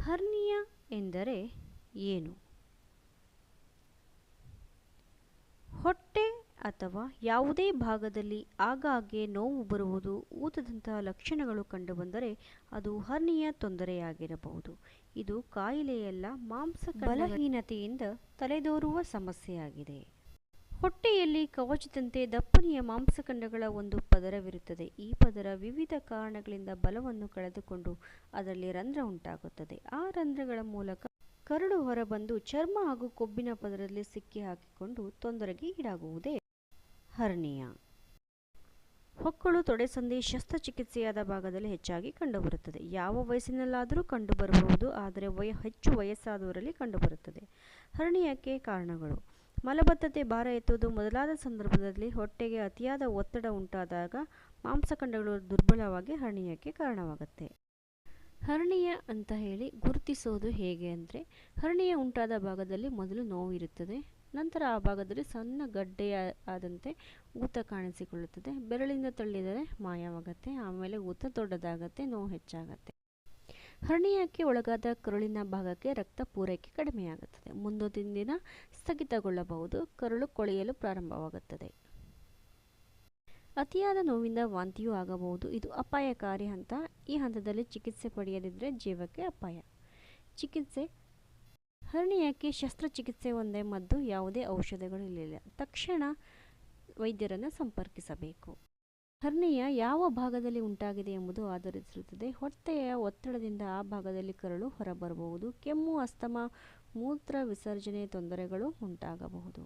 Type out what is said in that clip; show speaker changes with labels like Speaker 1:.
Speaker 1: Hernia ಎಂದರೆ ಏನು? ಹೊಟ್ಟೆ ಅಥವಾ ಯಾವುದೇ ಭಾಗದಲ್ಲಿ ಆಗಾಗ್ಗೆ ನೋವು ಬರುವುದು, ಊತದಂತಹ ಲಕ್ಷಣಗಳು ಕಂಡುಬಂದರೆ ಅದು ಹರ್ನಿಯಾ ತೊಂದರೆಯಾಗಿರಬಹುದು. ಇದು ಕಾಯಿಲೆಯಲ್ಲ, ಬಲಹೀನತೆಯಿಂದ ತಲೆದೋರುವ ಸಮಸ್ಯೆಯಾಗಿದೆ. ಹೊಟ್ಟೆಯಲ್ಲಿ ಕವಚದಂತೆ ದಪ್ಪನೆಯ ಮಾಂಸಖಂಡಗಳ ಒಂದು ಪದರವಿರುತ್ತದೆ. ಈ ಪದರ ವಿವಿಧ ಕಾರಣಗಳಿಂದ ಬಲವನ್ನು ಕಳೆದುಕೊಂಡು ಅದರಲ್ಲಿ ರಂಧ್ರ ಉಂಟಾಗುತ್ತದೆ. ಆ ರಂಧ್ರಗಳ ಮೂಲಕ ಕರಳು ಹೊರಬಂದು ಚರ್ಮ ಹಾಗೂ ಕೊಬ್ಬಿನ ಪದರದಲ್ಲಿ ಸಿಕ್ಕಿ ಹಾಕಿಕೊಂಡು ತೊಂದರೆಗೆ ಈಡಾಗುವುದೇ ಹರ್ನಿಯಾ. ಹೊಕ್ಕಳು, ತೊಡೆಸಂದಿ ಶಸ್ತ್ರಚಿಕಿತ್ಸೆಯಾದ ಭಾಗದಲ್ಲಿ ಹೆಚ್ಚಾಗಿ ಕಂಡುಬರುತ್ತದೆ. ಯಾವ ವಯಸ್ಸಿನಲ್ಲಾದರೂ ಕಂಡುಬರಬಹುದು, ಆದರೆ ಹೆಚ್ಚು ವಯಸ್ಸಾದವರಲ್ಲಿ ಕಂಡುಬರುತ್ತದೆ. ಹರ್ನಿಯಾಕ್ಕೆ ಕಾರಣಗಳು: ಮಲಬದ್ಧತೆ, ಭಾರ ಎತ್ತುವುದು ಮೊದಲಾದ ಸಂದರ್ಭದಲ್ಲಿ ಹೊಟ್ಟೆಗೆ ಅತಿಯಾದ ಒತ್ತಡ ಉಂಟಾದಾಗ ಮಾಂಸಖಂಡಗಳು ದುರ್ಬಲವಾಗಿ ಹರ್ನಿಯಾಕ್ಕೆ ಕಾರಣವಾಗುತ್ತೆ. ಹರ್ನಿಯಾ ಅಂತ ಹೇಳಿ ಗುರುತಿಸೋದು ಹೇಗೆ ಅಂದರೆ, ಹರ್ನಿಯಾ ಉಂಟಾದ ಭಾಗದಲ್ಲಿ ಮೊದಲು ನೋವಿರುತ್ತದೆ. ನಂತರ ಆ ಭಾಗದಲ್ಲಿ ಸಣ್ಣ ಗಡ್ಡೆ ಆದಂತೆ ಊತ ಕಾಣಿಸಿಕೊಳ್ಳುತ್ತದೆ. ಬೆರಳಿಂದ ತಳ್ಳಿದರೆ ಮಾಯವಾಗುತ್ತೆ. ಆಮೇಲೆ ಊತ ದೊಡ್ಡದಾಗತ್ತೆ, ನೋವು ಹೆಚ್ಚಾಗತ್ತೆ. ಹರ್ನಿಯಾಕ್ಕೆ ಒಳಗಾದ ಕರುಳಿನ ಭಾಗಕ್ಕೆ ರಕ್ತ ಪೂರೈಕೆ ಕಡಿಮೆಯಾಗುತ್ತದೆ. ಮುಂದೊಂದು ದಿನ ಸ್ಥಗಿತಗೊಳ್ಳಬಹುದು. ಕರುಳು ಕೊಳೆಯಲು ಪ್ರಾರಂಭವಾಗುತ್ತದೆ. ಅತಿಯಾದ ನೋವಿಂದ ವಾಂತಿಯೂ ಆಗಬಹುದು. ಇದು ಅಪಾಯಕಾರಿ ಹಂತ. ಈ ಹಂತದಲ್ಲಿ ಚಿಕಿತ್ಸೆ ಪಡೆಯದಿದ್ದರೆ ಜೀವಕ್ಕೆ ಅಪಾಯ. ಚಿಕಿತ್ಸೆ: ಹರ್ನಿಯಾಕ್ಕೆ ಶಸ್ತ್ರಚಿಕಿತ್ಸೆ ಒಂದೇ ಮದ್ದು, ಯಾವುದೇ ಔಷಧಗಳಿಲ್ಲ. ತಕ್ಷಣ ವೈದ್ಯರನ್ನು ಸಂಪರ್ಕಿಸಬೇಕು. ಹರ್ನಿಯಾ ಯಾವ ಭಾಗದಲ್ಲಿ ಉಂಟಾಗಿದೆ ಎಂಬುದು ಆಧರಿಸಿರುತ್ತದೆ. ಹೊಟ್ಟೆಯ ಒತ್ತಡದಿಂದ ಆ ಭಾಗದಲ್ಲಿ ಕರಳು ಹೊರಬರಬಹುದು. ಕೆಮ್ಮು, ಅಸ್ತಮಾ, ಮೂತ್ರ ವಿಸರ್ಜನೆ ತೊಂದರೆಗಳು ಉಂಟಾಗಬಹುದು.